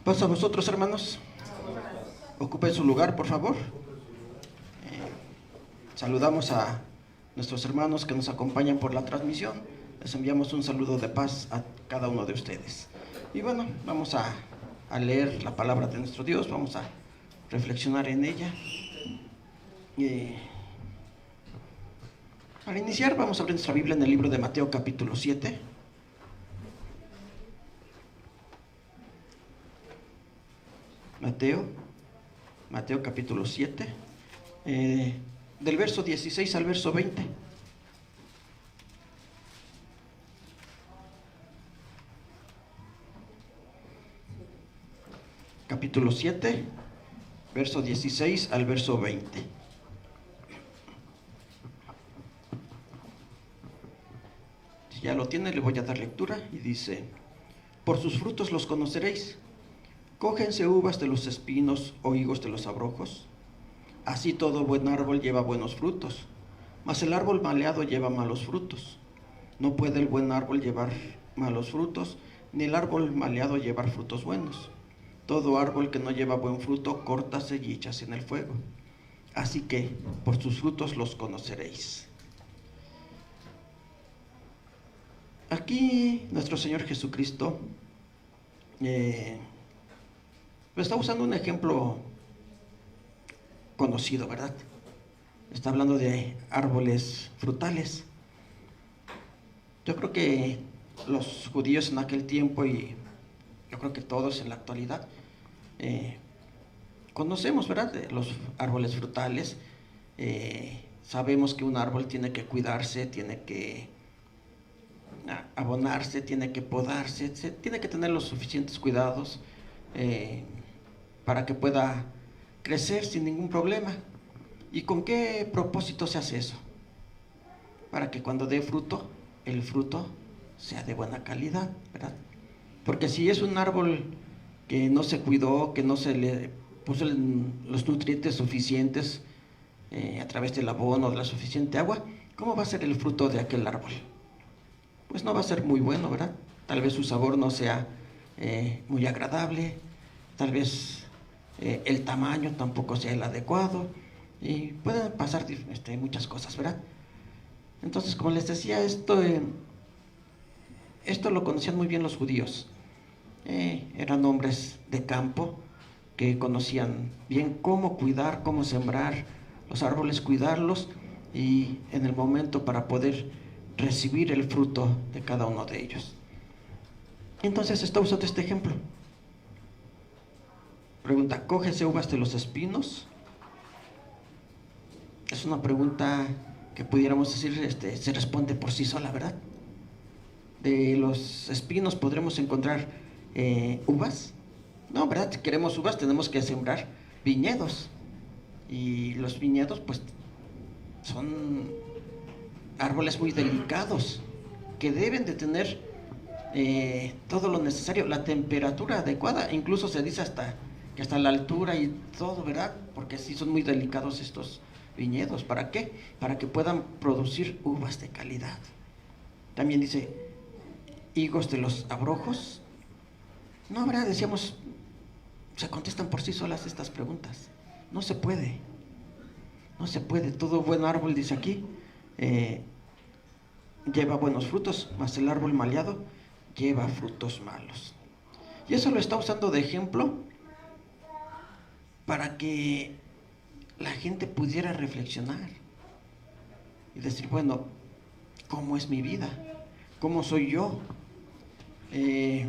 Paso a vosotros, hermanos. Ocupen su lugar, por favor. Saludamos a nuestros hermanos que nos acompañan por la transmisión. Les enviamos un saludo de paz a cada uno de ustedes. Y bueno, vamos a leer la palabra de nuestro Dios, vamos a reflexionar en ella. Para iniciar, vamos a abrir nuestra Biblia en el libro de Mateo capítulo 7. Mateo capítulo 7, del verso 16 al verso 20. Capítulo 7, verso 16 al verso 20. Si ya lo tiene, le voy a dar lectura y dice: por sus frutos los conoceréis. Cógense uvas de los espinos o higos de los abrojos. Así todo buen árbol lleva buenos frutos, mas el árbol maleado lleva malos frutos. No puede el buen árbol llevar malos frutos, ni el árbol maleado llevar frutos buenos. Todo árbol que no lleva buen fruto, córtase y échase en el fuego. Así que por sus frutos los conoceréis. Aquí nuestro Señor Jesucristo está usando un ejemplo conocido, ¿verdad? Está hablando de árboles frutales. Yo creo que los judíos en aquel tiempo, y yo creo que todos en la actualidad, conocemos, ¿verdad?, de los árboles frutales. Sabemos que un árbol tiene que cuidarse, tiene que abonarse, tiene que podarse, tiene que tener los suficientes cuidados para que pueda crecer sin ningún problema. ¿Y con qué propósito se hace eso? Para que cuando dé fruto, el fruto sea de buena calidad, ¿verdad? Porque si es un árbol que no se cuidó, que no se le puso los nutrientes suficientes a través del abono, de la suficiente agua, ¿cómo va a ser el fruto de aquel árbol? Pues no va a ser muy bueno, ¿verdad? Tal vez su sabor no sea muy agradable, tal vez el tamaño tampoco sea el adecuado, y pueden pasar muchas cosas, ¿verdad? Entonces, como les decía, esto lo conocían muy bien los judíos. Eran hombres de campo que conocían bien cómo cuidar, cómo sembrar los árboles, cuidarlos, y en el momento para poder recibir el fruto de cada uno de ellos. Entonces está usando este ejemplo. Pregunta: ¿cógese uvas de los espinos? Es una pregunta que pudiéramos decir, se responde por sí sola, ¿verdad? De los espinos podremos encontrar uvas. No, ¿verdad? Si queremos uvas tenemos que sembrar viñedos. Y los viñedos pues son árboles muy delicados que deben de tener todo lo necesario, la temperatura adecuada, incluso se dice que hasta la altura y todo, ¿verdad? Porque sí son muy delicados estos viñedos. ¿Para qué? Para que puedan producir uvas de calidad. También dice higos de los abrojos. No, ¿verdad? Decíamos, se contestan por sí solas estas preguntas. No se puede. No se puede. Todo buen árbol, dice aquí, lleva buenos frutos, mas el árbol maleado lleva frutos malos. Y eso lo está usando de ejemplo para que la gente pudiera reflexionar y decir, bueno, ¿cómo es mi vida? ¿Cómo soy yo? ¿Qué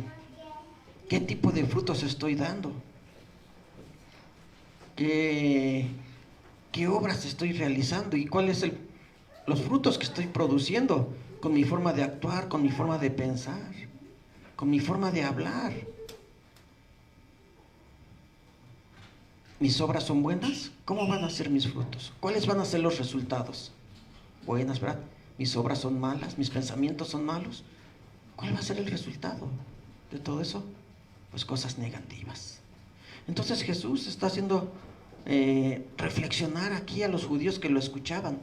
tipo de frutos estoy dando? ¿Qué obras estoy realizando? ¿Y cuáles los frutos que estoy produciendo con mi forma de actuar, con mi forma de pensar, con mi forma de hablar? ¿Mis obras son buenas? ¿Cómo van a ser mis frutos? ¿Cuáles van a ser los resultados? Buenas, ¿verdad? ¿Mis obras son malas? ¿Mis pensamientos son malos? ¿Cuál va a ser el resultado de todo eso? Pues cosas negativas. Entonces Jesús está haciendo reflexionar aquí a los judíos que lo escuchaban.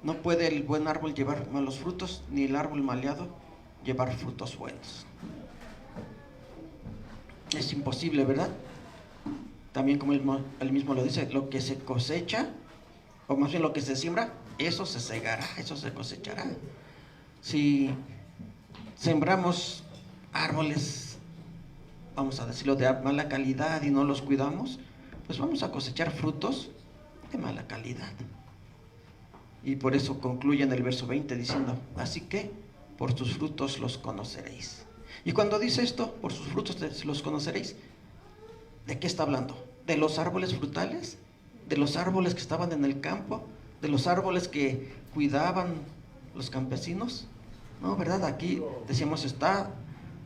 No puede el buen árbol llevar malos frutos, ni el árbol maleado llevar frutos buenos. Es imposible, ¿verdad? También como él mismo lo dice, lo que se cosecha, o más bien lo que se siembra, eso se segará, eso se cosechará. Si sembramos árboles, vamos a decirlo, de mala calidad y no los cuidamos, pues vamos a cosechar frutos de mala calidad. Y por eso concluye en el verso 20 diciendo, así que por sus frutos los conoceréis. Y cuando dice esto, por sus frutos los conoceréis, ¿de qué está hablando? ¿De los árboles frutales? ¿De los árboles que estaban en el campo? ¿De los árboles que cuidaban los campesinos? No, ¿verdad? Aquí decíamos está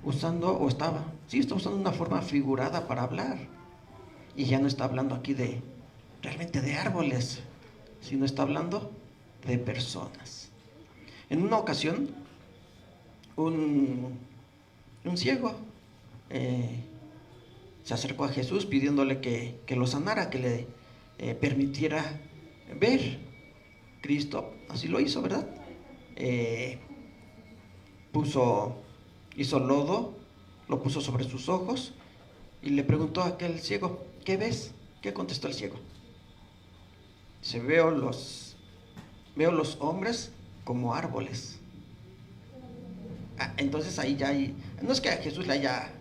usando una forma figurada para hablar. Y ya no está hablando aquí realmente de árboles, sino está hablando de personas. En una ocasión, un ciego se acercó a Jesús pidiéndole que lo sanara, que le permitiera ver. Cristo así lo hizo, ¿verdad? Hizo lodo, lo puso sobre sus ojos y le preguntó a aquel ciego, ¿qué ves? ¿Qué contestó el ciego? Dice, veo los hombres como árboles. Entonces ahí no es que a Jesús le haya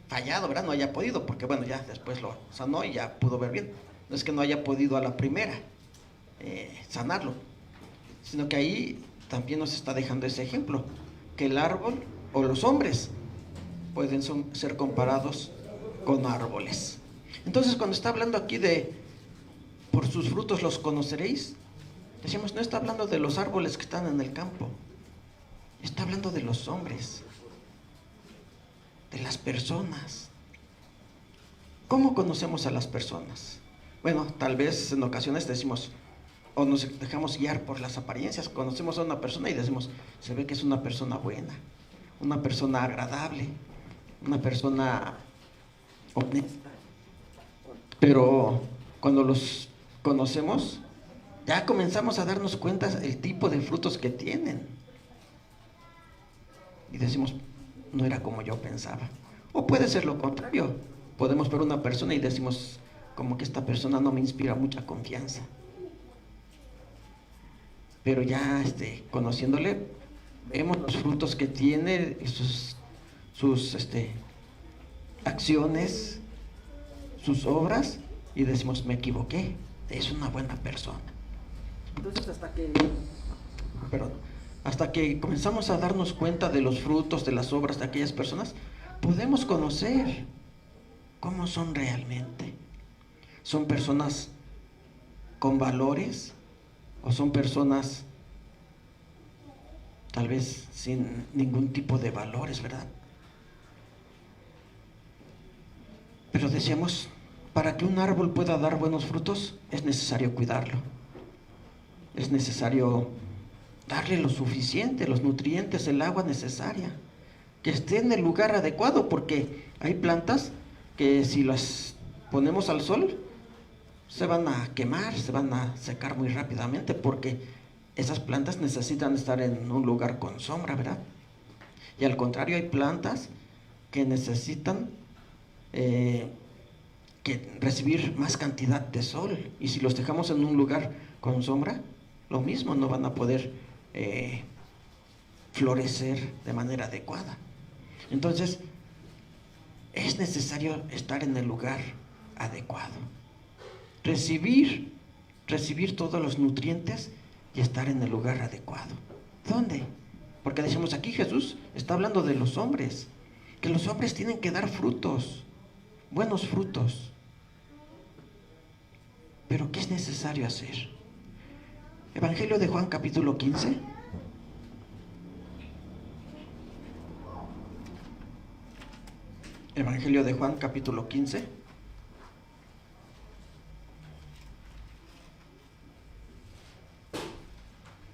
fallado, ¿verdad? No haya podido, porque bueno, ya después lo sanó y ya pudo ver bien. No es que no haya podido a la primera sanarlo, sino que ahí también nos está dejando ese ejemplo, que el árbol o los hombres pueden ser comparados con árboles. Entonces cuando está hablando aquí de por sus frutos los conoceréis, decíamos, no está hablando de los árboles que están en el campo, está hablando de los hombres, de las personas. ¿Cómo conocemos a las personas? Bueno, tal vez en ocasiones decimos, o nos dejamos guiar por las apariencias. Conocemos a una persona y decimos, se ve que es una persona buena, una persona agradable, una persona honesta. Pero cuando los conocemos, ya comenzamos a darnos cuenta del tipo de frutos que tienen. Y decimos, no era como yo pensaba. O puede ser lo contrario. Podemos ver una persona y decimos, como que esta persona no me inspira mucha confianza. Pero ya conociéndole, vemos los frutos que tiene, sus acciones, sus obras, y decimos, me equivoqué, es una buena persona. Entonces hasta que comenzamos a darnos cuenta de los frutos, de las obras de aquellas personas, podemos conocer cómo son realmente. ¿Son personas con valores o son personas tal vez sin ningún tipo de valores, verdad? Pero decíamos, para que un árbol pueda dar buenos frutos es necesario cuidarlo, es necesario darle lo suficiente, los nutrientes, el agua necesaria, que esté en el lugar adecuado, porque hay plantas que si las ponemos al sol se van a quemar, se van a secar muy rápidamente, porque esas plantas necesitan estar en un lugar con sombra, ¿verdad? Y al contrario, hay plantas que necesitan recibir más cantidad de sol, y si los dejamos en un lugar con sombra, lo mismo, no van a poder florecer de manera adecuada. Entonces, es necesario estar en el lugar adecuado, recibir todos los nutrientes y estar en el lugar adecuado. ¿Dónde? Porque decimos aquí Jesús está hablando de los hombres, que los hombres tienen que dar frutos, buenos frutos. Pero ¿qué es necesario hacer? Evangelio de Juan capítulo 15. Evangelio de Juan capítulo 15.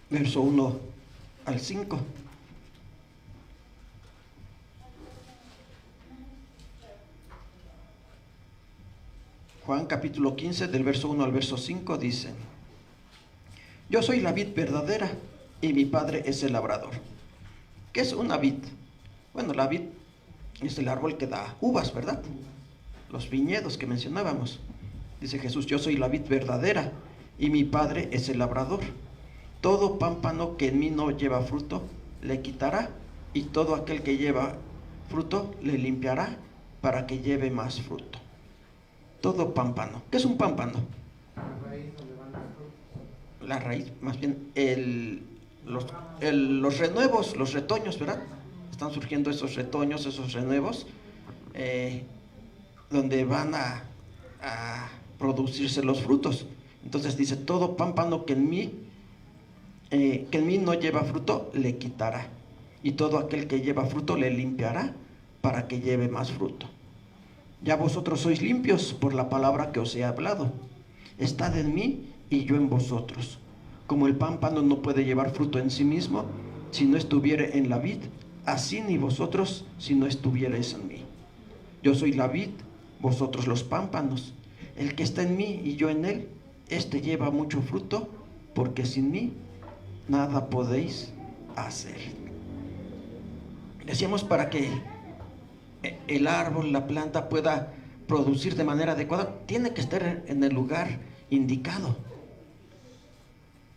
Verso 1 al 5. Juan capítulo 15 del verso 1 al verso 5 dice: Yo soy la vid verdadera y mi padre es el labrador. ¿Qué es una vid? Bueno, la vid Es el árbol que da uvas, ¿verdad? Los viñedos que mencionábamos. Dice Jesús, yo soy la vid verdadera y mi Padre es el labrador. Todo pámpano que en mí no lleva fruto, le quitará, y todo aquel que lleva fruto, le limpiará para que lleve más fruto. Todo pámpano. ¿Qué es un pámpano? La raíz, más bien, los renuevos, los retoños, ¿verdad? Están surgiendo esos retoños, esos renuevos, donde van a producirse los frutos. Entonces dice, todo pámpano que en mí no lleva fruto, le quitará. Y todo aquel que lleva fruto, le limpiará para que lleve más fruto. Ya vosotros sois limpios por la palabra que os he hablado. Estad en mí y yo en vosotros. Como el pámpano no puede llevar fruto en sí mismo, si no estuviere en la vid, así ni vosotros si no estuviereis en mí. Yo soy la vid, vosotros los pámpanos. El que está en mí y yo en él, éste lleva mucho fruto, porque sin mí nada podéis hacer. Decíamos, para que el árbol, la planta pueda producir de manera adecuada, tiene que estar en el lugar indicado.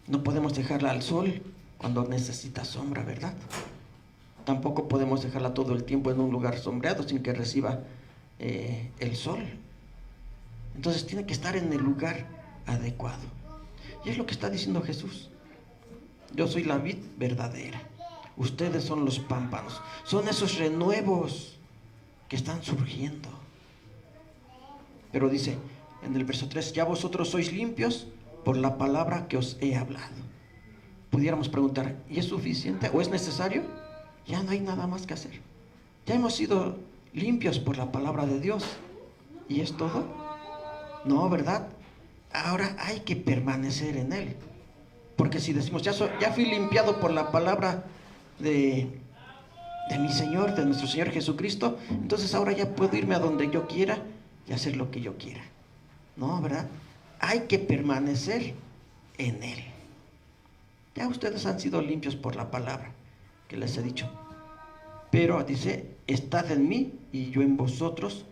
No podemos dejarla al sol cuando necesita sombra, ¿verdad? Tampoco podemos dejarla todo el tiempo en un lugar sombreado sin que reciba el sol. Entonces tiene que estar en el lugar adecuado. Y es lo que está diciendo Jesús. Yo soy la vid verdadera. Ustedes son los pámpanos. Son esos renuevos que están surgiendo. Pero dice en el verso 3, ya vosotros sois limpios por la palabra que os he hablado. Pudiéramos preguntar, ¿y es suficiente o es necesario? Ya no hay nada más que hacer. Ya hemos sido limpios por la palabra de Dios. ¿Y es todo? No, ¿verdad? Ahora hay que permanecer en Él. Porque si decimos, ya fui limpiado por la palabra de mi Señor, de nuestro Señor Jesucristo, entonces ahora ya puedo irme a donde yo quiera y hacer lo que yo quiera. No, ¿verdad? Hay que permanecer en Él. Ya ustedes han sido limpios por la palabra que les he dicho. Pero dice, estad en mí y yo en vosotros,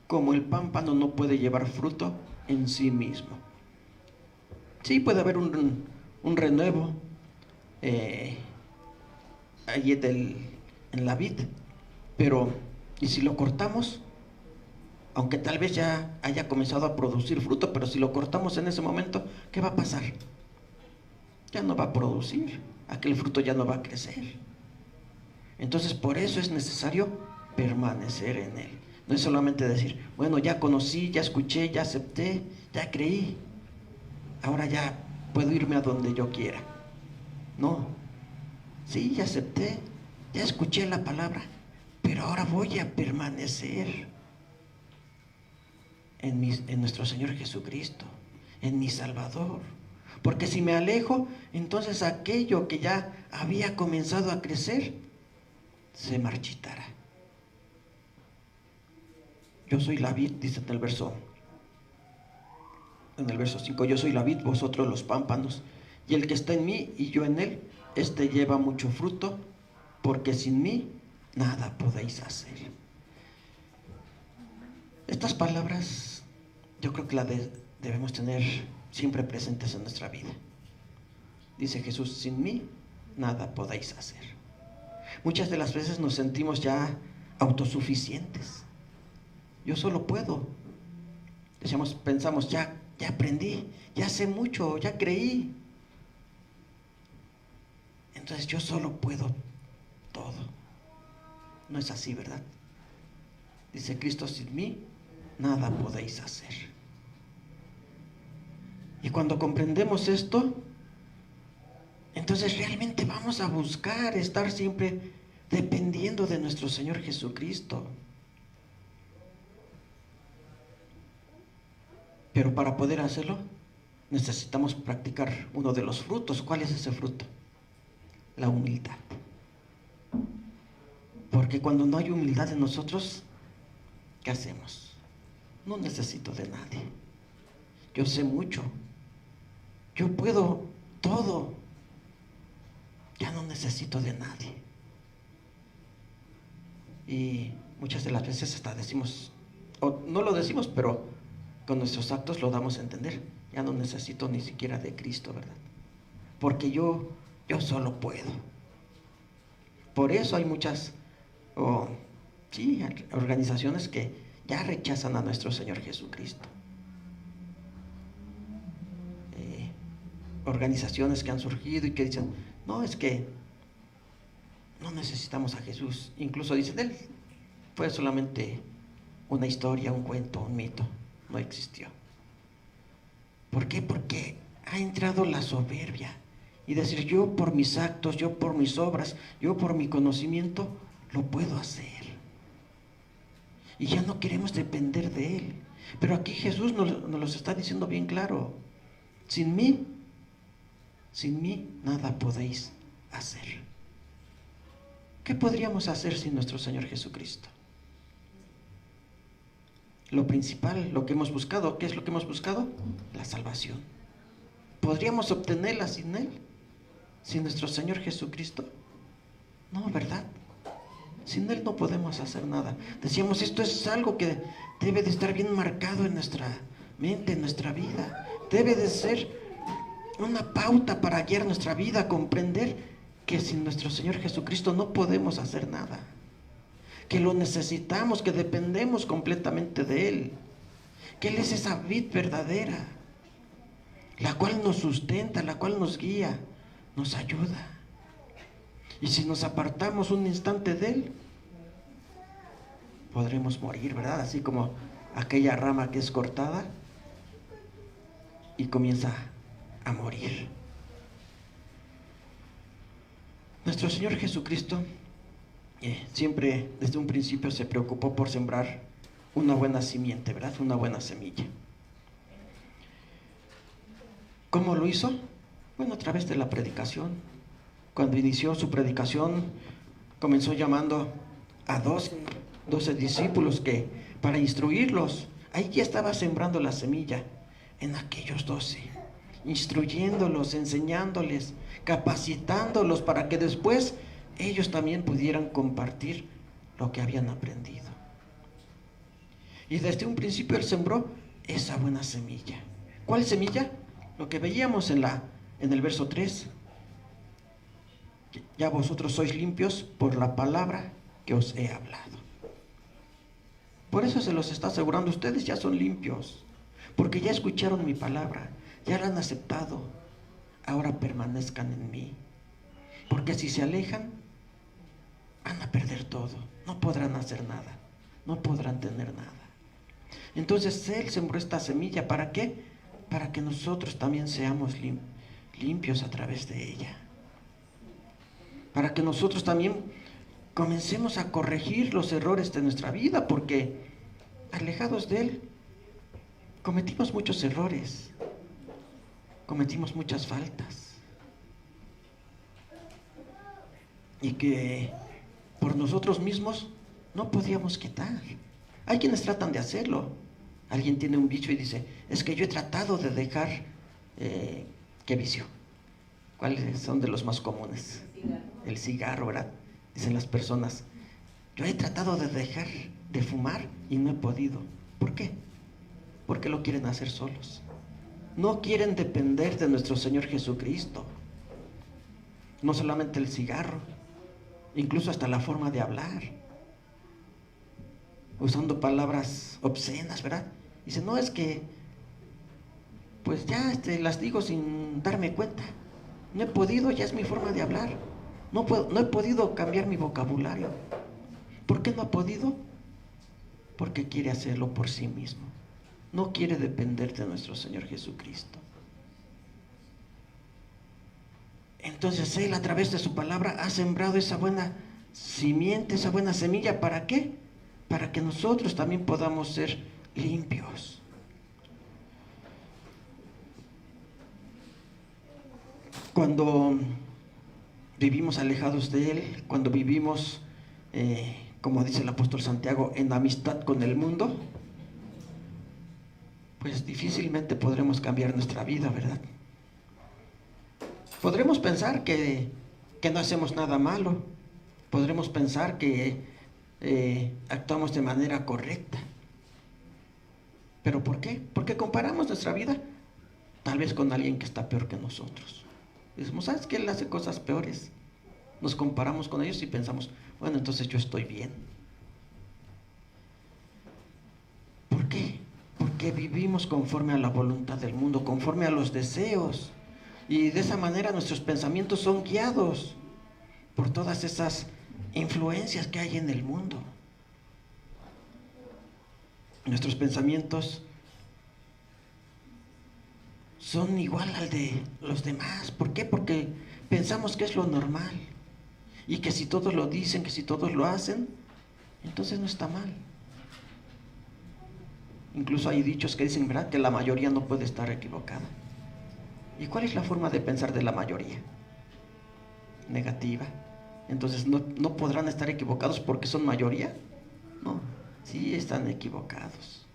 como el pámpano no puede llevar fruto en sí mismo. Sí puede haber un renuevo ahí en la vid, pero ¿y si lo cortamos? Aunque tal vez ya haya comenzado a producir fruto, pero si lo cortamos en ese momento, ¿qué va a pasar? Ya no va a producir, aquel fruto ya no va a crecer. Entonces por eso es necesario permanecer en Él. No es solamente decir, bueno, ya conocí, ya escuché, ya acepté, ya creí, ahora ya puedo irme a donde yo quiera. No, sí, ya acepté, ya escuché la palabra, pero ahora voy a permanecer en nuestro Señor Jesucristo, en mi Salvador. Porque si me alejo, entonces aquello que ya había comenzado a crecer se marchitará. Yo soy la vid, dice en el verso 5, yo soy la vid, vosotros los pámpanos, y el que está en mí y yo en él, este lleva mucho fruto, porque sin mí nada podéis hacer. Estas palabras yo creo que las debemos tener siempre presentes en nuestra vida. Dice Jesús, sin mí nada podéis hacer. Muchas de las veces nos sentimos ya autosuficientes. Yo solo puedo. Pensamos, ya aprendí, ya sé mucho, ya creí. Entonces yo solo puedo todo. No es así, ¿verdad? Dice Cristo, sin mí nada podéis hacer. Y cuando comprendemos esto, entonces realmente vamos a buscar estar siempre dependiendo de nuestro Señor Jesucristo. Pero para poder hacerlo, necesitamos practicar uno de los frutos. ¿Cuál es ese fruto? La humildad. Porque cuando no hay humildad en nosotros, ¿qué hacemos? No necesito de nadie. Yo sé mucho. Yo puedo todo. Ya no necesito de nadie. Y muchas de las veces hasta decimos, o no lo decimos, pero con nuestros actos lo damos a entender. Ya no necesito ni siquiera de Cristo, ¿verdad? Porque yo solo puedo. Por eso hay muchas, sí, organizaciones que ya rechazan a nuestro Señor Jesucristo. Organizaciones que han surgido y que dicen, no, es que no necesitamos a Jesús. Incluso dicen, Él fue solamente una historia, un cuento, un mito, no existió. ¿Por qué? Porque ha entrado la soberbia y decir, yo por mis actos, yo por mis obras, yo por mi conocimiento, lo puedo hacer. Y ya no queremos depender de Él. Pero aquí Jesús nos los está diciendo bien claro. Sin mí nada podéis hacer. ¿Qué podríamos hacer sin nuestro Señor Jesucristo? Lo principal, lo que hemos buscado, ¿qué es lo que hemos buscado? La salvación. ¿Podríamos obtenerla sin Él? ¿Sin nuestro Señor Jesucristo? No, ¿verdad? Sin Él no podemos hacer nada. Decíamos, esto es algo que debe de estar bien marcado en nuestra mente, en nuestra vida. Debe de ser una pauta para guiar nuestra vida, comprender que sin nuestro Señor Jesucristo no podemos hacer nada, que lo necesitamos, que dependemos completamente de Él, que Él es esa vid verdadera, la cual nos sustenta, la cual nos guía, nos ayuda. Y si nos apartamos un instante de Él, podremos morir, ¿verdad? Así como aquella rama que es cortada y comienza a morir. Nuestro Señor Jesucristo siempre desde un principio se preocupó por sembrar una buena simiente, ¿verdad? Una buena semilla. ¿Cómo lo hizo? Bueno, a través de la predicación. Cuando inició su predicación, comenzó llamando a 12 discípulos que para instruirlos, ahí ya estaba sembrando la semilla en aquellos 12, instruyéndolos, enseñándoles, capacitándolos para que después ellos también pudieran compartir lo que habían aprendido. Y desde un principio Él sembró esa buena semilla. ¿Cuál semilla? Lo que veíamos en el verso 3. Ya vosotros sois limpios por la palabra que os he hablado. Por eso se los está asegurando, ustedes ya son limpios, porque ya escucharon mi palabra, ya la han aceptado. Ahora permanezcan en mí, porque si se alejan, van a perder todo, no podrán hacer nada, no podrán tener nada. Entonces Él sembró esta semilla, ¿para qué? Para que nosotros también seamos limpios a través de ella, para que nosotros también comencemos a corregir los errores de nuestra vida, porque alejados de Él cometimos muchos errores, cometimos muchas faltas, y que por nosotros mismos no podíamos quitar. Hay quienes tratan de hacerlo. Alguien tiene un vicio y dice, es que yo he tratado de dejar, ¿qué vicio? ¿Cuáles son de los más comunes? El cigarro, ¿verdad? Dicen las personas, yo he tratado de dejar de fumar y no he podido. ¿Por qué? Porque lo quieren hacer solos. No quieren depender de nuestro Señor Jesucristo. No solamente el cigarro, incluso hasta la forma de hablar, usando palabras obscenas, ¿verdad? Dice, no, es que pues ya las digo sin darme cuenta. No he podido, ya es mi forma de hablar. No he podido cambiar mi vocabulario. ¿Por qué no ha podido? Porque quiere hacerlo por sí mismo. No quiere depender de nuestro Señor Jesucristo. Entonces Él, a través de su palabra, ha sembrado esa buena simiente, esa buena semilla. ¿Para qué? Para que nosotros también podamos ser limpios. Cuando vivimos alejados de Él, cuando vivimos, como dice el apóstol Santiago, en amistad con el mundo, pues difícilmente podremos cambiar nuestra vida, ¿verdad? Podremos pensar que no hacemos nada malo, podremos pensar que actuamos de manera correcta. ¿Pero por qué? Porque comparamos nuestra vida tal vez con alguien que está peor que nosotros. Decimos, ¿sabes qué? Él hace cosas peores. Nos comparamos con ellos y pensamos, bueno, entonces yo estoy bien. ¿Por qué? Porque vivimos conforme a la voluntad del mundo, conforme a los deseos. Y de esa manera nuestros pensamientos son guiados por todas esas influencias que hay en el mundo. Nuestros pensamientos son igual al de los demás. ¿Por qué? Porque pensamos que es lo normal. Y que si todos lo dicen, que si todos lo hacen, entonces no está mal. Incluso hay dichos que dicen, ¿verdad?, que la mayoría no puede estar equivocada. ¿Y cuál es la forma de pensar de la mayoría? Negativa. Entonces, ¿no podrán estar equivocados porque son mayoría? No, sí están equivocados.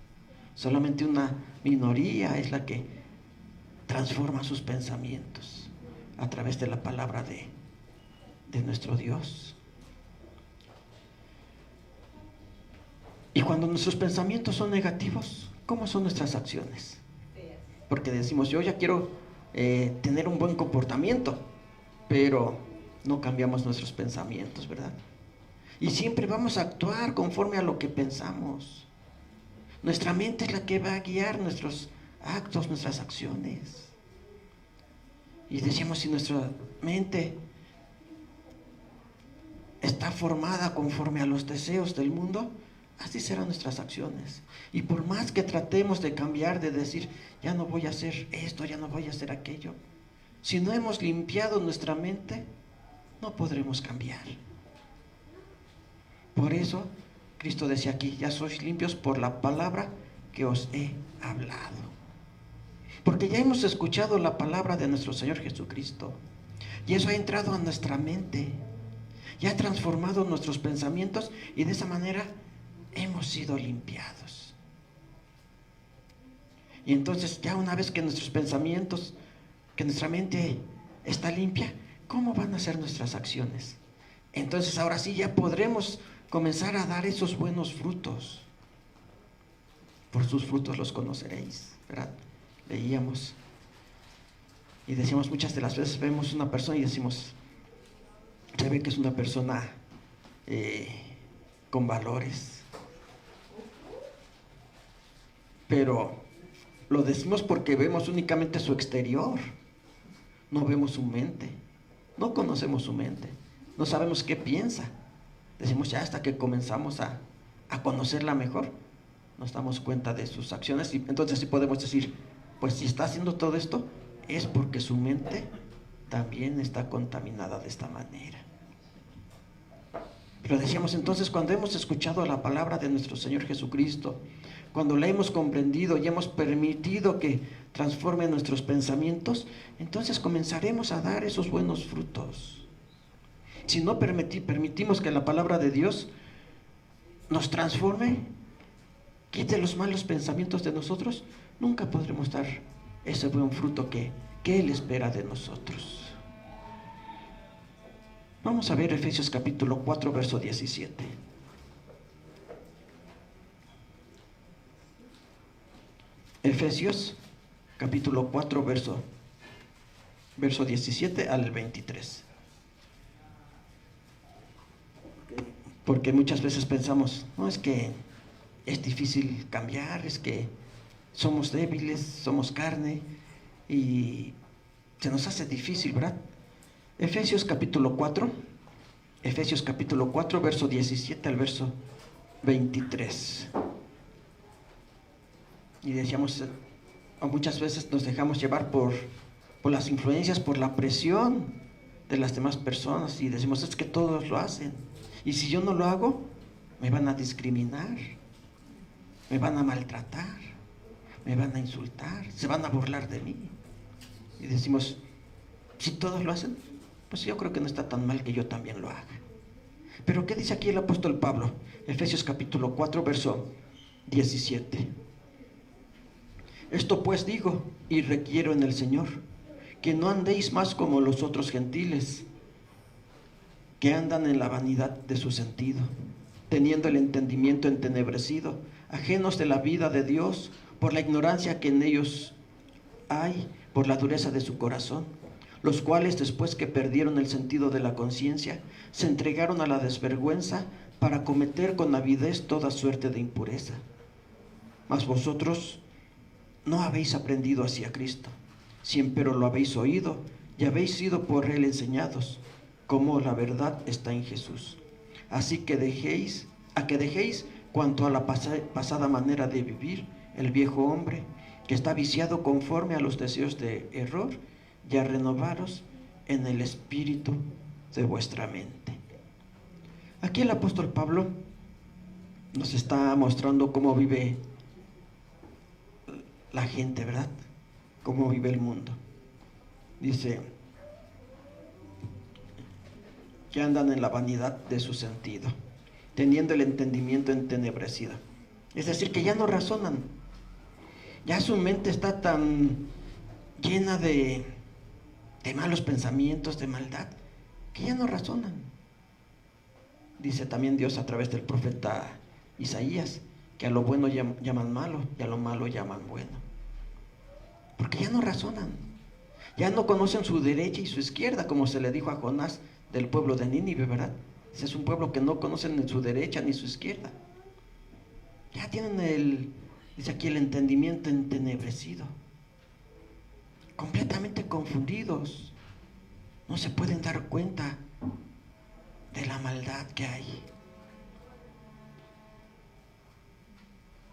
Solamente una minoría es la que transforma sus pensamientos a través de la palabra de nuestro Dios. Y cuando nuestros pensamientos son negativos, ¿cómo son nuestras acciones? Porque decimos, yo ya quiero tener un buen comportamiento, pero no cambiamos nuestros pensamientos, ¿verdad? Y siempre vamos a actuar conforme a lo que pensamos. Nuestra mente es la que va a guiar nuestros actos, nuestras acciones. Y decíamos, si nuestra mente está formada conforme a los deseos del mundo, así serán nuestras acciones. Y por más que tratemos de cambiar, de decir, ya no voy a hacer esto, ya no voy a hacer aquello, si no hemos limpiado nuestra mente, no podremos cambiar. Por eso Cristo decía aquí, ya sois limpios por la palabra que os he hablado. Porque ya hemos escuchado la palabra de nuestro Señor Jesucristo, y eso ha entrado a nuestra mente, ya ha transformado nuestros pensamientos, y de esa manera hemos sido limpiados. Y entonces, ya una vez que nuestros pensamientos, que nuestra mente está limpia, ¿cómo van a ser nuestras acciones? Entonces ahora sí ya podremos comenzar a dar esos buenos frutos. Por sus frutos los conoceréis, ¿verdad? Leíamos y decíamos, muchas de las veces vemos una persona y decimos, se ve que es una persona con valores, pero lo decimos porque vemos únicamente su exterior, no vemos su mente, no conocemos su mente, no sabemos qué piensa. Decimos, ya hasta que comenzamos a conocerla mejor, nos damos cuenta de sus acciones, y entonces sí podemos decir, pues si está haciendo todo esto, es porque su mente también está contaminada de esta manera. Pero decíamos entonces, cuando hemos escuchado la palabra de nuestro Señor Jesucristo, cuando la hemos comprendido y hemos permitido que transforme nuestros pensamientos, entonces comenzaremos a dar esos buenos frutos. Si no permitimos que la palabra de Dios nos transforme, quite los malos pensamientos de nosotros, nunca podremos dar ese buen fruto que Él espera de nosotros. Vamos a ver Efesios capítulo 4, verso 17. Efesios capítulo 4, verso 17 al 23. Porque muchas veces pensamos, no, es que es difícil cambiar, es que somos débiles, somos carne, y se nos hace difícil, ¿verdad? Efesios capítulo 4, verso 17 al verso 23. Y decíamos, muchas veces nos dejamos llevar por las influencias, por la presión de las demás personas, y decimos, es que todos lo hacen, y si yo no lo hago, me van a discriminar, me van a maltratar, me van a insultar, se van a burlar de mí. Y decimos, si todos lo hacen, pues yo creo que no está tan mal que yo también lo haga. Pero ¿qué dice aquí el apóstol Pablo? Efesios capítulo 4, verso 17. Esto pues digo y requiero en el Señor, que no andéis más como los otros gentiles, que andan en la vanidad de su sentido, teniendo el entendimiento entenebrecido, ajenos de la vida de Dios por la ignorancia que en ellos hay, por la dureza de su corazón, los cuales después que perdieron el sentido de la conciencia, se entregaron a la desvergüenza para cometer con avidez toda suerte de impureza. Mas vosotros no habéis aprendido así a Cristo, si empero lo habéis oído y habéis sido por él enseñados, como la verdad está en Jesús. Así que dejéis cuanto a la pasada manera de vivir, el viejo hombre, que está viciado conforme a los deseos de error, y a renovaros en el espíritu de vuestra mente. Aquí el apóstol Pablo nos está mostrando cómo vive la gente, ¿verdad? Cómo vive el mundo. Dice que andan en la vanidad de su sentido, teniendo el entendimiento entenebrecido. Es decir, que ya no razonan. Ya su mente está tan llena de malos pensamientos, de maldad, que ya no razonan. Dice también Dios a través del profeta Isaías, que a lo bueno llaman malo y a lo malo llaman bueno. Porque ya no razonan. Ya no conocen su derecha y su izquierda, como se le dijo a Jonás del pueblo de Nínive, ¿verdad? Ese es un pueblo que no conocen ni su derecha ni su izquierda. Ya tienen dice aquí, el entendimiento entenebrecido, completamente confundidos. No se pueden dar cuenta de la maldad que hay.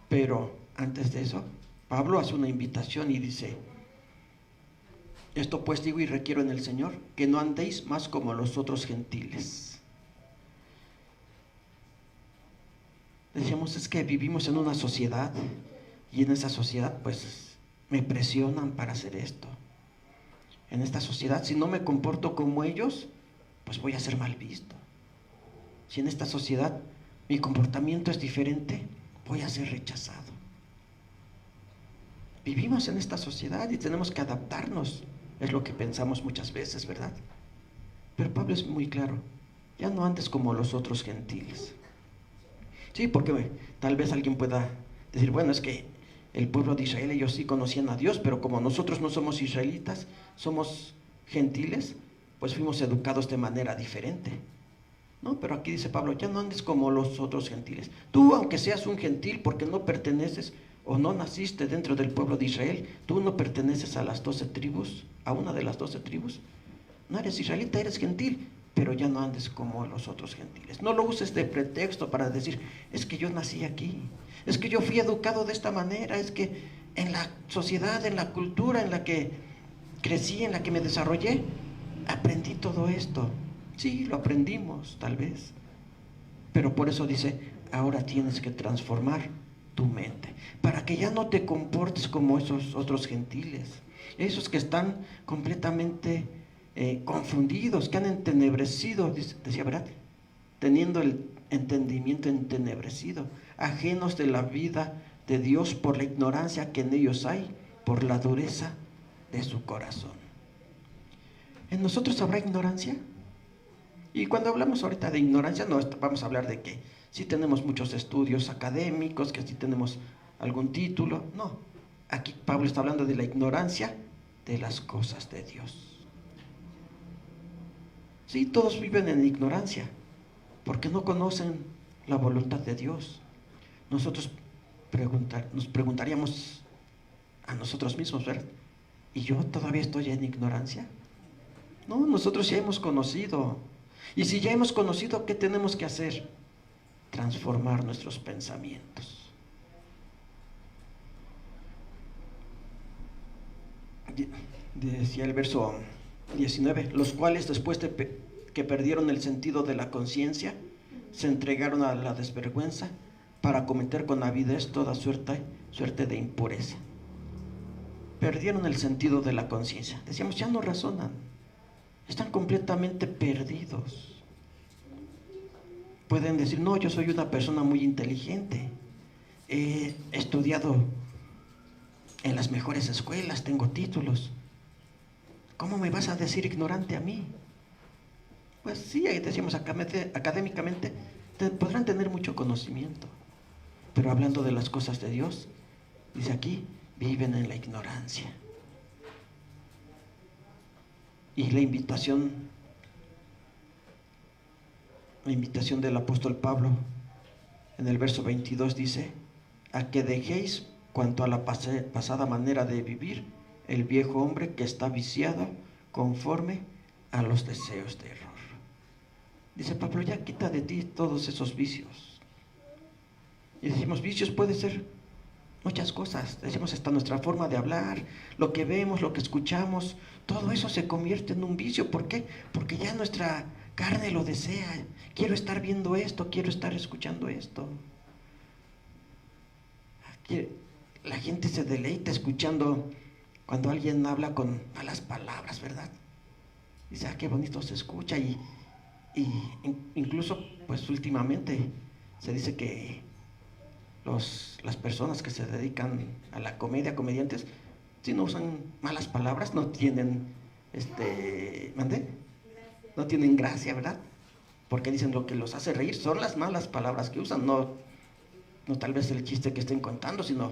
Pero antes de eso, Pablo hace una invitación y dice: esto pues digo y requiero en el Señor, que no andéis más como los otros gentiles. Decíamos, es que vivimos en una sociedad, y en esa sociedad pues me presionan para hacer esto. En esta sociedad, si no me comporto como ellos, pues voy a ser mal visto. Si en esta sociedad mi comportamiento es diferente, voy a ser rechazado. Vivimos en esta sociedad y tenemos que adaptarnos. Es lo que pensamos muchas veces, ¿verdad? Pero Pablo es muy claro: ya no andes como los otros gentiles. Sí, porque tal vez alguien pueda decir, bueno, es que el pueblo de Israel, ellos sí conocían a Dios, pero como nosotros no somos israelitas, somos gentiles, pues fuimos educados de manera diferente. No, pero aquí dice Pablo, ya no andes como los otros gentiles. Tú, aunque seas un gentil, porque no perteneces o no naciste dentro del pueblo de Israel, tú no perteneces a las 12 tribus, a una de las 12 tribus. No eres israelita, eres gentil, pero ya no andes como los otros gentiles. No lo uses de pretexto para decir, es que yo nací aquí, es que yo fui educado de esta manera, es que en la sociedad, en la cultura en la que crecí, en la que me desarrollé, aprendí todo esto. Sí, lo aprendimos, tal vez. Pero por eso dice, ahora tienes que transformar tu mente, para que ya no te comportes como esos otros gentiles, esos que están completamente confundidos, que han entenebrecido, decía, ¿verdad? Teniendo el entendimiento entenebrecido, ajenos de la vida de Dios por la ignorancia que en ellos hay, por la dureza de su corazón. ¿En nosotros habrá ignorancia? Y cuando hablamos ahorita de ignorancia, no vamos a hablar de que sí tenemos muchos estudios académicos, que sí tenemos algún título. No, aquí Pablo está hablando de la ignorancia de las cosas de Dios. Sí, todos viven en ignorancia, porque no conocen la voluntad de Dios. Nosotros nos preguntaríamos a nosotros mismos, ¿verdad? ¿Y yo todavía estoy en ignorancia? No, nosotros ya hemos conocido. Y si ya hemos conocido, ¿qué tenemos que hacer? Transformar nuestros pensamientos. Decía el verso 19, los cuales después de que perdieron el sentido de la conciencia, se entregaron a la desvergüenza para cometer con avidez toda suerte de impureza. Perdieron el sentido de la conciencia. Decíamos, ya no razonan. Están completamente perdidos. Pueden decir, no, yo soy una persona muy inteligente. He estudiado en las mejores escuelas, tengo títulos. ¿Cómo me vas a decir ignorante a mí? Pues sí, ahí decíamos académicamente, Podrán tener mucho conocimiento, pero hablando de las cosas de Dios, dice aquí, viven en la ignorancia. Y la invitación del apóstol Pablo en el verso 22 dice, a que dejéis cuanto a la pasada manera de vivir, el viejo hombre que está viciado conforme a los deseos de error. Dice Pablo, ya quita de ti todos esos vicios. Y decimos, vicios puede ser muchas cosas. Decimos hasta nuestra forma de hablar, lo que vemos, lo que escuchamos, todo eso se convierte en un vicio. ¿Por qué? Porque ya nuestra carne lo desea. Quiero estar viendo esto, quiero estar escuchando esto. La gente se deleita escuchando cuando alguien habla con malas palabras, ¿verdad? Dice, qué bonito se escucha. Y incluso, pues últimamente se dice que las personas que se dedican a la comedia, comediantes, si no usan malas palabras, no tienen, no tienen gracia, ¿verdad? Porque dicen lo que los hace reír son las malas palabras que usan, no tal vez el chiste que estén contando, sino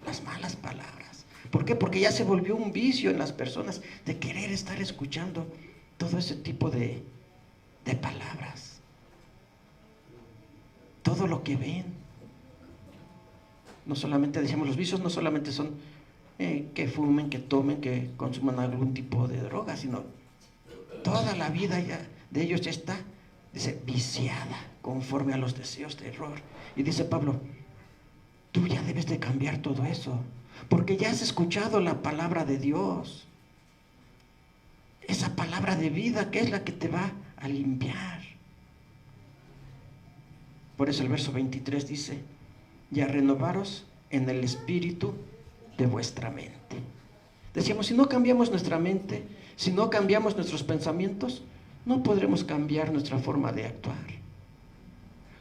las malas palabras. ¿Por qué? Porque ya se volvió un vicio en las personas de querer estar escuchando todo ese tipo de palabras. Todo lo que ven. No solamente decíamos, los vicios no solamente son que fumen, que tomen, que consuman algún tipo de droga, sino toda la vida ya de ellos ya está, dice, viciada conforme a los deseos de error. Y dice Pablo, tú ya debes de cambiar todo eso, porque ya has escuchado la palabra de Dios, esa palabra de vida que es la que te va a limpiar. Por eso el verso 23 dice, y a renovaros en el espíritu de vuestra mente. Decíamos, si no cambiamos nuestra mente, si no cambiamos nuestros pensamientos, no podremos cambiar nuestra forma de actuar,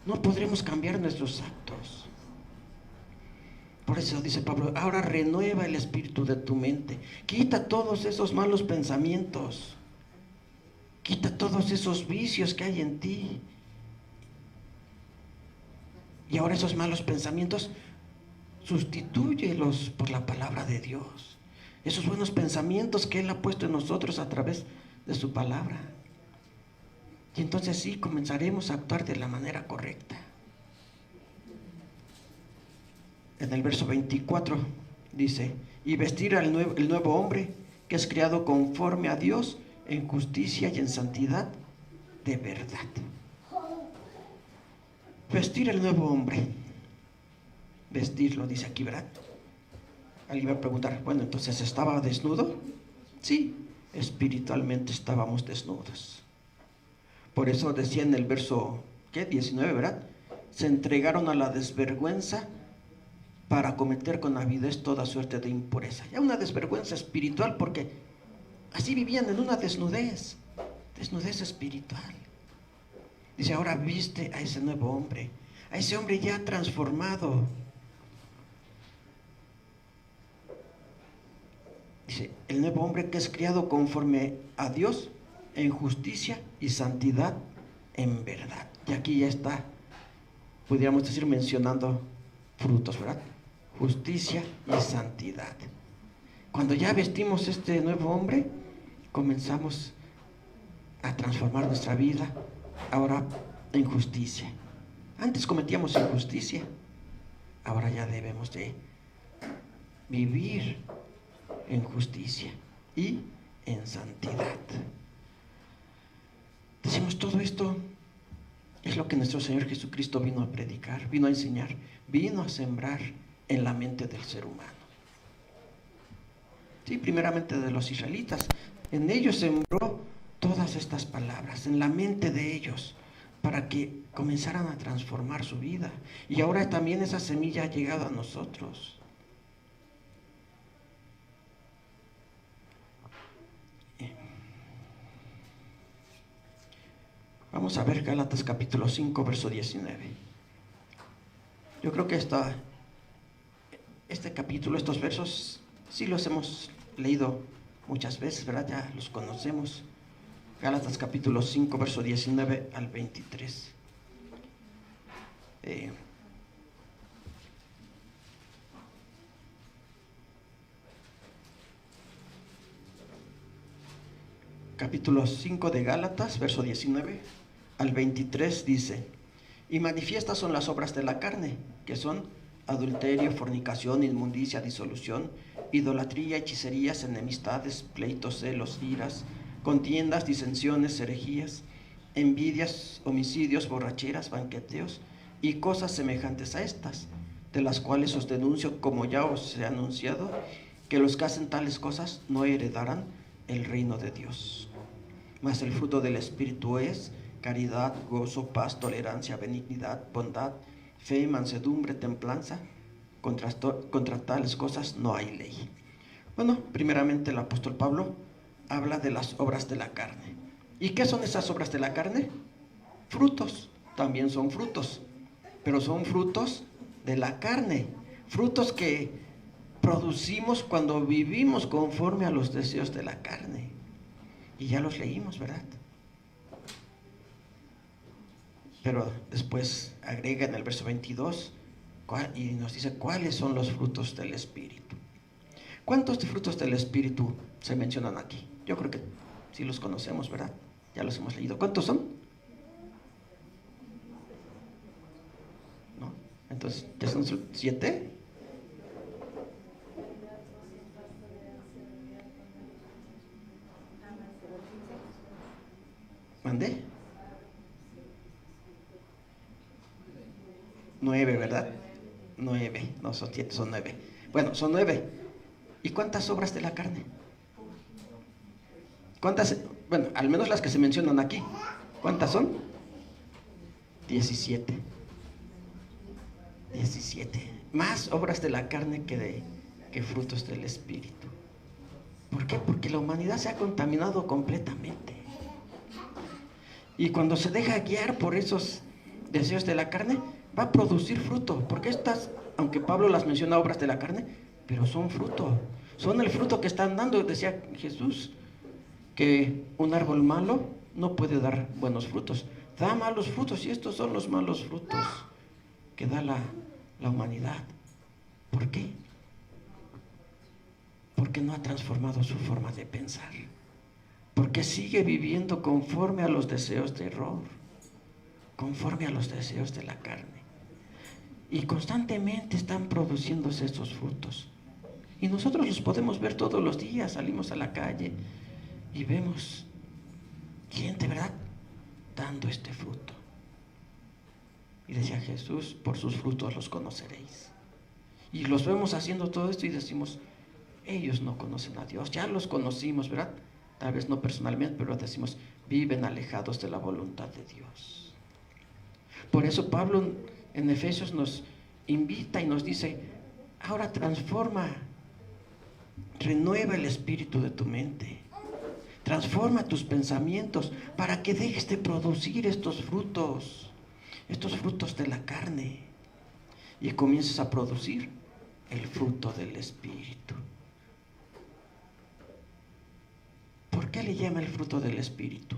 no podremos cambiar nuestros actos. Por eso dice Pablo, ahora renueva el espíritu de tu mente, quita todos esos malos pensamientos, quita todos esos vicios que hay en ti. Y ahora esos malos pensamientos, sustitúyelos por la palabra de Dios. Esos buenos pensamientos que Él ha puesto en nosotros a través de su palabra. Y entonces sí, comenzaremos a actuar de la manera correcta. En el verso 24 dice, y vestir el nuevo hombre que es creado conforme a Dios en justicia y en santidad de verdad. Vestir el nuevo hombre. Vestirlo, dice aquí, ¿verdad? Alguien va a preguntar, bueno, entonces ¿estaba desnudo? Sí, espiritualmente estábamos desnudos. Por eso decía en el verso 19, ¿verdad? Se entregaron a la desvergüenza para cometer con avidez toda suerte de impureza. Ya una desvergüenza espiritual, porque así vivían en una desnudez espiritual. Dice, ahora viste a ese nuevo hombre, a ese hombre ya transformado. Dice, el nuevo hombre que es criado conforme a Dios en justicia y santidad en verdad. Y aquí ya está, podríamos decir, mencionando frutos, ¿verdad? Justicia y santidad. Cuando ya vestimos este nuevo hombre, comenzamos a transformar nuestra vida ahora en justicia. Antes cometíamos injusticia, ahora ya debemos de vivir en justicia y en santidad. Decimos, todo esto es lo que nuestro Señor Jesucristo vino a predicar, vino a enseñar, vino a sembrar en la mente del ser humano. Sí, primeramente de los israelitas. En ellos sembró todas estas palabras, en la mente de ellos, para que comenzaran a transformar su vida. Y ahora también esa semilla ha llegado a nosotros. Vamos a ver Gálatas capítulo 5, verso 19. Yo creo que este capítulo, estos versos, sí los hemos leído muchas veces, ¿verdad? Ya los conocemos. Gálatas capítulo 5, verso 19 al 23. eh, capítulo 5 de Gálatas, verso 19 al 23 dice: y manifiestas son las obras de la carne, que son adulterio, fornicación, inmundicia, disolución, idolatría, hechicerías, enemistades, pleitos, celos, iras, contiendas, disensiones, herejías, envidias, homicidios, borracheras, banqueteos y cosas semejantes a estas, de las cuales os denuncio, como ya os he anunciado, que los que hacen tales cosas no heredarán el reino de Dios. Mas el fruto del Espíritu es caridad, gozo, paz, tolerancia, benignidad, bondad, fe, mansedumbre, templanza. Contra tales cosas no hay ley. Bueno, primeramente el apóstol Pablo habla de las obras de la carne. ¿Y qué son esas obras de la carne? Frutos, también son frutos, pero son frutos de la carne, frutos que producimos cuando vivimos conforme a los deseos de la carne. Y ya los leímos, ¿verdad? Pero después agrega en el verso 22 y nos dice cuáles son los frutos del Espíritu. ¿Cuántos frutos del Espíritu se mencionan aquí? Yo creo que sí los conocemos, ¿verdad? Ya los hemos leído. ¿Cuántos son? ¿No? Entonces, ¿ya son 7? ¿Mandé? 9, ¿verdad? 9, no son 7, son 9. Bueno, son 9. ¿Y cuántas obras de la carne? ¿Cuántas? Bueno, al menos las que se mencionan aquí. ¿Cuántas son? 17. 17. Más obras de la carne que frutos del Espíritu. ¿Por qué? Porque la humanidad se ha contaminado completamente. Y cuando se deja guiar por esos deseos de la carne, va a producir fruto. Porque estas, aunque Pablo las menciona obras de la carne, pero son fruto. Son el fruto que están dando. Decía Jesús que un árbol malo no puede dar buenos frutos. Da malos frutos, y estos son los malos frutos que da la humanidad. ¿Por qué? Porque no ha transformado su forma de pensar. Porque sigue viviendo conforme a los deseos de error, conforme a los deseos de la carne. Y constantemente están produciéndose estos frutos. Y nosotros los podemos ver todos los días. Salimos a la calle y vemos gente, ¿verdad?, dando este fruto. Y decía Jesús: por sus frutos los conoceréis. Y los vemos haciendo todo esto y decimos: ellos no conocen a Dios. Ya los conocimos, ¿verdad? Tal vez no personalmente, pero decimos: viven alejados de la voluntad de Dios. Por eso Pablo en Efesios nos invita y nos dice: ahora transforma, renueva el espíritu de tu mente, transforma tus pensamientos para que dejes de producir estos frutos de la carne, y comiences a producir el fruto del Espíritu. ¿Por qué le llama el fruto del Espíritu?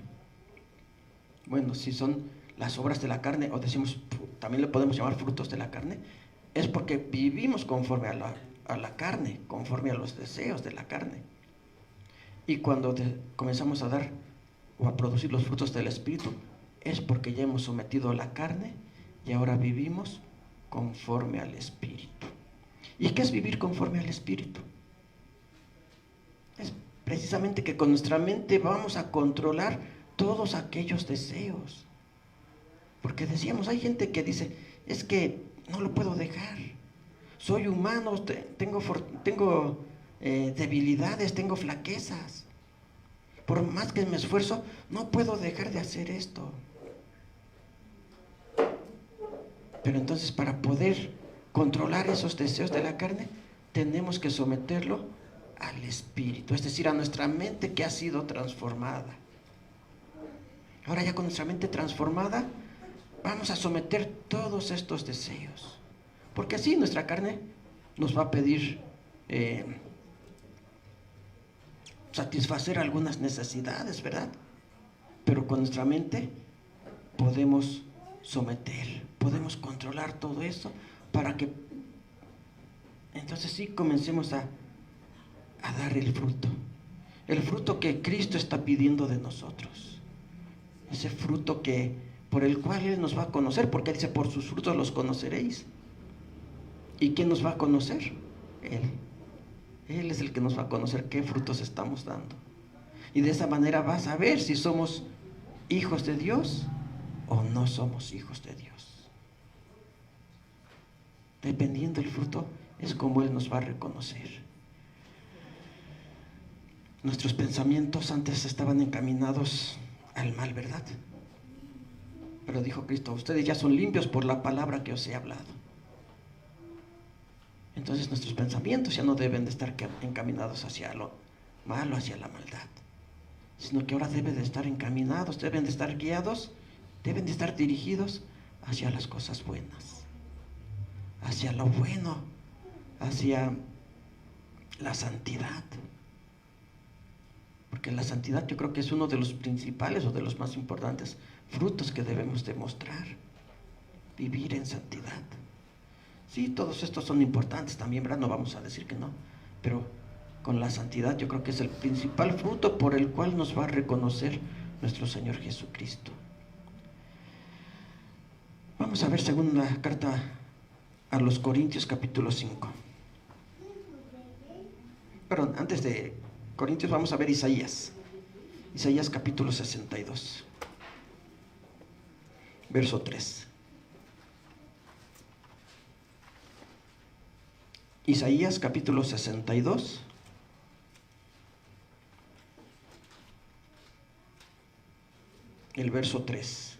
Bueno, si son las obras de la carne, o decimos, también le podemos llamar frutos de la carne, es porque vivimos conforme a la carne, conforme a los deseos de la carne. Y cuando comenzamos a dar o a producir los frutos del Espíritu, es porque ya hemos sometido la carne y ahora vivimos conforme al Espíritu. ¿Y qué es vivir conforme al Espíritu? Es precisamente que con nuestra mente vamos a controlar todos aquellos deseos. Porque decíamos, hay gente que dice: es que no lo puedo dejar, soy humano, tengo debilidades, tengo flaquezas, por más que me esfuerzo no puedo dejar de hacer esto. Pero entonces, para poder controlar esos deseos de la carne, tenemos que someterlo al Espíritu, es decir, a nuestra mente que ha sido transformada. Ahora, ya con nuestra mente transformada, vamos a someter todos estos deseos, porque así nuestra carne nos va a pedir satisfacer algunas necesidades, ¿verdad? Pero con nuestra mente podemos someter, podemos controlar todo eso para que entonces sí comencemos a dar el fruto que Cristo está pidiendo de nosotros, ese fruto por el cual Él nos va a conocer, porque Él dice, por sus frutos los conoceréis. ¿Y quién nos va a conocer? Él. Él es el que nos va a conocer qué frutos estamos dando. Y de esa manera vas a ver si somos hijos de Dios o no somos hijos de Dios. Dependiendo del fruto es como Él nos va a reconocer. Nuestros pensamientos antes estaban encaminados al mal, ¿verdad? Pero dijo Cristo, ustedes ya son limpios por la palabra que os he hablado. Entonces nuestros pensamientos ya no deben de estar encaminados hacia lo malo, hacia la maldad, sino que ahora deben de estar encaminados, deben de estar guiados, deben de estar dirigidos hacia las cosas buenas, hacia lo bueno, hacia la santidad. Porque la santidad yo creo que es uno de los principales o de los más importantes frutos que debemos demostrar. Vivir en santidad. Sí, todos estos son importantes también, ¿verdad? No vamos a decir que no, pero con la santidad yo creo que es el principal fruto por el cual nos va a reconocer nuestro Señor Jesucristo. Vamos a ver segunda carta a los Corintios capítulo 5. Perdón, antes de Corintios vamos a ver Isaías capítulo 62, verso 3. Isaías capítulo 62, el verso 3.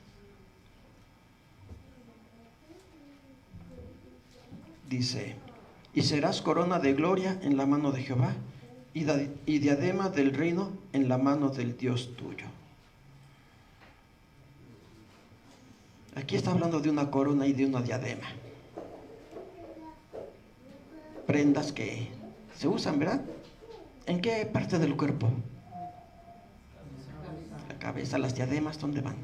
Dice, y serás corona de gloria en la mano de Jehová, y diadema del reino en la mano del Dios tuyo. Aquí está hablando de una corona y de una diadema. Prendas que se usan, ¿verdad? ¿En qué parte del cuerpo? La cabeza. Las diademas, ¿dónde van?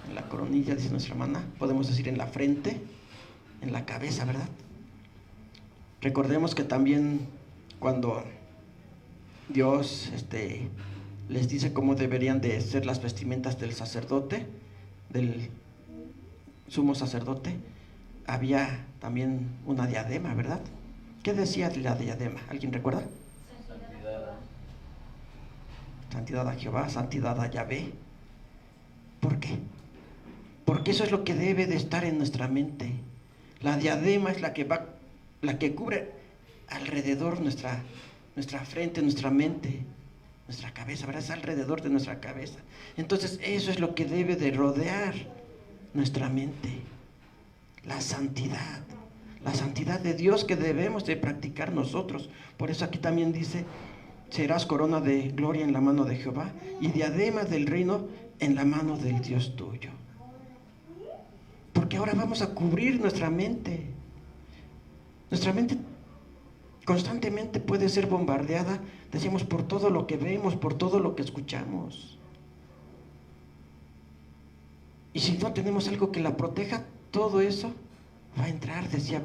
En la coronilla, dice nuestra hermana. Podemos decir en la frente, en la cabeza, ¿verdad? Recordemos que también cuando Dios les dice cómo deberían de ser las vestimentas del sacerdote, del sumo sacerdote, había también una diadema, ¿verdad? ¿Qué decía de la diadema? ¿Alguien recuerda? Santidad. Santidad a Jehová, santidad a Yahvé. ¿Por qué? Porque eso es lo que debe de estar en nuestra mente. La diadema es la que cubre alrededor nuestra frente, nuestra mente, nuestra cabeza, ¿verdad? Es alrededor de nuestra cabeza. Entonces eso es lo que debe de rodear nuestra mente. La santidad de Dios que debemos de practicar nosotros. Por eso aquí también dice, serás corona de gloria en la mano de Jehová y diadema del reino en la mano del Dios tuyo. Porque ahora vamos a cubrir nuestra mente. Nuestra mente constantemente puede ser bombardeada, decimos, por todo lo que vemos, por todo lo que escuchamos. Y si no tenemos algo que la proteja, todo eso va a entrar, decía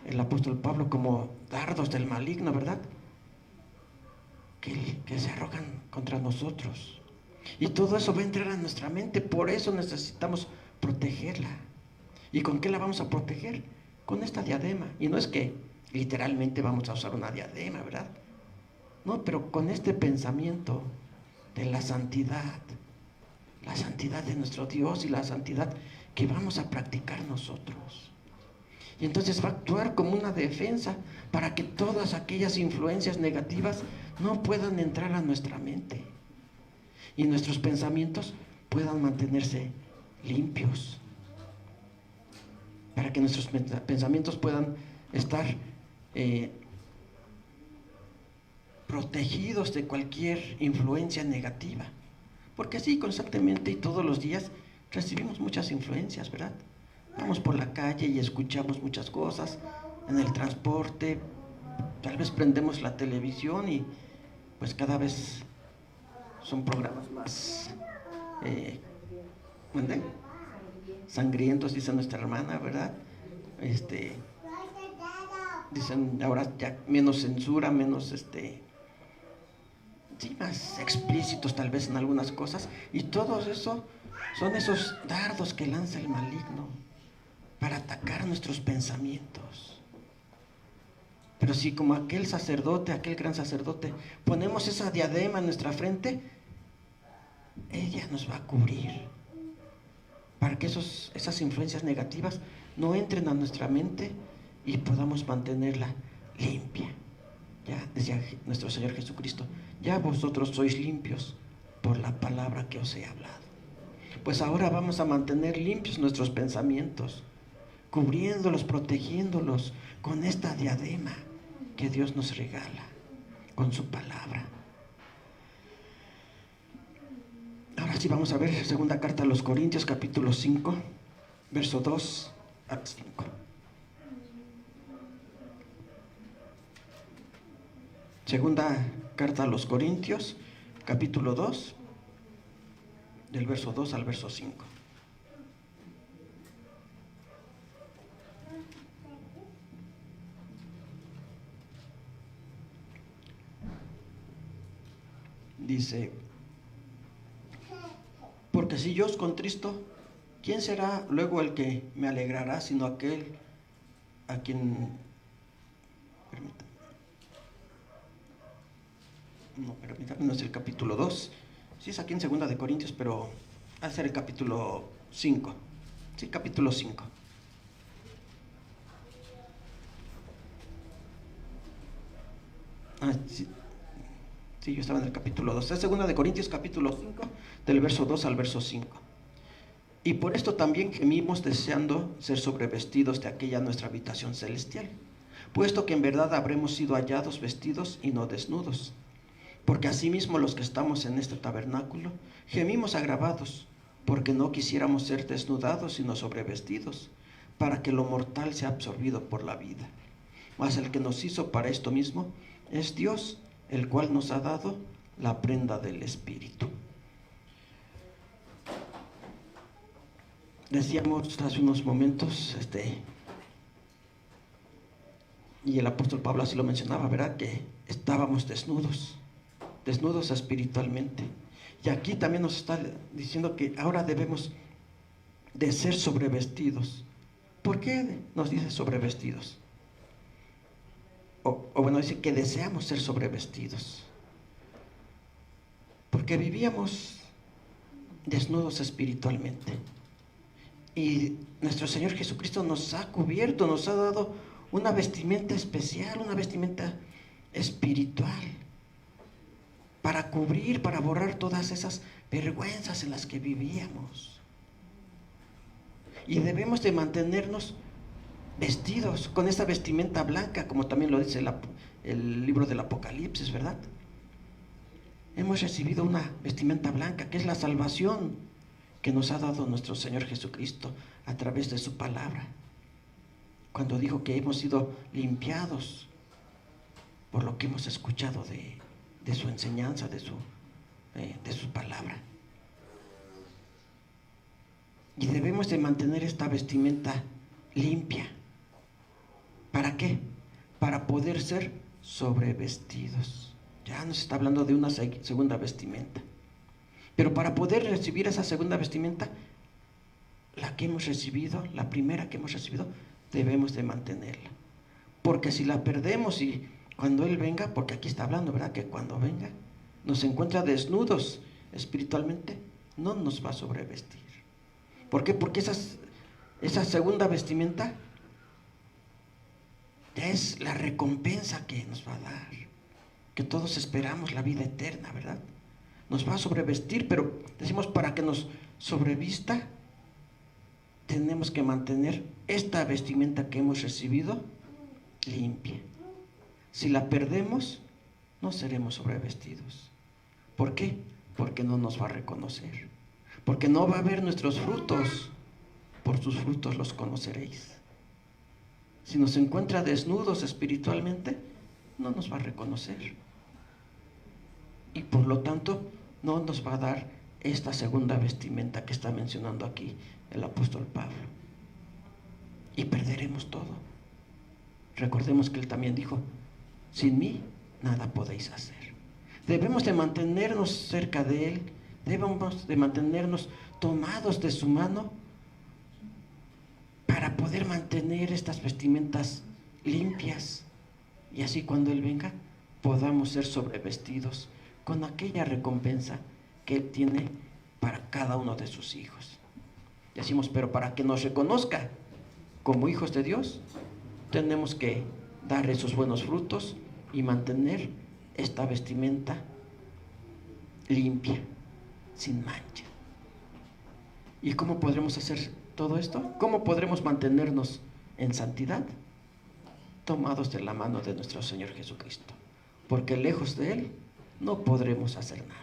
el apóstol Pablo, como dardos del maligno, ¿verdad? Que se arrojan contra nosotros. Y todo eso va a entrar a nuestra mente, por eso necesitamos protegerla. ¿Y con qué la vamos a proteger? Con esta diadema. Y no es que literalmente vamos a usar una diadema, ¿verdad? No, pero con este pensamiento de la santidad de nuestro Dios y la santidad que vamos a practicar nosotros. Y entonces va a actuar como una defensa para que todas aquellas influencias negativas no puedan entrar a nuestra mente y nuestros pensamientos puedan mantenerse limpios, para que nuestros pensamientos puedan estar protegidos de cualquier influencia negativa. Porque sí, constantemente y todos los días recibimos muchas influencias, ¿verdad? Vamos por la calle y escuchamos muchas cosas, en el transporte, tal vez prendemos la televisión y pues cada vez son programas más ¿Mande? Sangrientos, dice nuestra hermana, ¿verdad? Dicen ahora ya menos censura, menos sí, más explícitos tal vez en algunas cosas, y todo eso son esos dardos que lanza el maligno para atacar nuestros pensamientos. Pero si como aquel sacerdote, aquel gran sacerdote, ponemos esa diadema en nuestra frente, ella nos va a cubrir para que esas influencias negativas no entren a nuestra mente y podamos mantenerla limpia. Ya decía nuestro Señor Jesucristo, ya vosotros sois limpios por la palabra que os he hablado. Pues ahora vamos a mantener limpios nuestros pensamientos, cubriéndolos, protegiéndolos con esta diadema que Dios nos regala con su palabra. Ahora sí vamos a ver segunda carta a los Corintios, capítulo 5, verso 2 al 5. Segunda carta a los Corintios, capítulo 2, del verso 2 al verso 5. Dice: porque si yo os contristo, ¿quién será luego el que me alegrará sino aquel a quien... Permítame, no es el capítulo 2. Sí es aquí en segunda de Corintios, pero va a ser el capítulo 5. Sí, capítulo 5. Sí, yo estaba en el capítulo 2. Es segunda de Corintios, capítulo 5, del verso 2 al verso 5. Y por esto también gemimos deseando ser sobrevestidos de aquella nuestra habitación celestial, puesto que en verdad habremos sido hallados vestidos y no desnudos. Porque asimismo los que estamos en este tabernáculo gemimos agravados, porque no quisiéramos ser desnudados sino sobrevestidos, para que lo mortal sea absorbido por la vida. Mas el que nos hizo para esto mismo es Dios, el cual nos ha dado la prenda del Espíritu. Decíamos hace unos momentos, y el apóstol Pablo así lo mencionaba, ¿verdad? Que estábamos desnudos espiritualmente. Y aquí también nos está diciendo que ahora debemos de ser sobrevestidos. ¿Por qué nos dice sobrevestidos? O bueno, dice que deseamos ser sobrevestidos. Porque vivíamos desnudos espiritualmente. Y nuestro Señor Jesucristo nos ha cubierto, nos ha dado una vestimenta especial, una vestimenta espiritual, para cubrir, para borrar todas esas vergüenzas en las que vivíamos. Y debemos de mantenernos vestidos con esa vestimenta blanca, como también lo dice el libro del Apocalipsis, ¿verdad? Hemos recibido una vestimenta blanca, que es la salvación que nos ha dado nuestro Señor Jesucristo a través de su palabra, cuando dijo que hemos sido limpiados por lo que hemos escuchado de su enseñanza, de su palabra. Y debemos de mantener esta vestimenta limpia. ¿Para qué? Para poder ser sobrevestidos. Ya nos está hablando de una segunda vestimenta. Pero para poder recibir esa segunda vestimenta, la que hemos recibido, la primera que hemos recibido, debemos de mantenerla. Porque si la perdemos y cuando Él venga, porque aquí está hablando, ¿verdad? Que cuando venga nos encuentra desnudos espiritualmente, no nos va a sobrevestir. ¿Por qué? Porque esa segunda vestimenta ya es la recompensa que nos va a dar, que todos esperamos, la vida eterna, ¿verdad? Nos va a sobrevestir, pero decimos, para que nos sobrevista, tenemos que mantener esta vestimenta que hemos recibido limpia. Si la perdemos, no seremos sobrevestidos. ¿Por qué? Porque no nos va a reconocer. Porque no va a ver nuestros frutos. Por sus frutos los conoceréis. Si nos encuentra desnudos espiritualmente, no nos va a reconocer. Y por lo tanto, no nos va a dar esta segunda vestimenta que está mencionando aquí el apóstol Pablo. Y perderemos todo. Recordemos que él también dijo: sin mí nada podéis hacer. Debemos de mantenernos cerca de él, debemos de mantenernos tomados de su mano para poder mantener estas vestimentas limpias, y así cuando él venga podamos ser sobrevestidos con aquella recompensa que él tiene para cada uno de sus hijos. Y decimos, pero para que nos reconozca como hijos de Dios, tenemos que dar esos buenos frutos y mantener esta vestimenta limpia, sin mancha. ¿Y cómo podremos hacer todo esto? ¿Cómo podremos mantenernos en santidad? Tomados de la mano de nuestro Señor Jesucristo, porque lejos de Él no podremos hacer nada.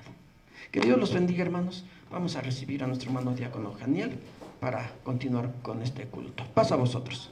Que Dios los bendiga, hermanos. Vamos a recibir a nuestro hermano diácono Janiel para continuar con este culto. Paso a vosotros.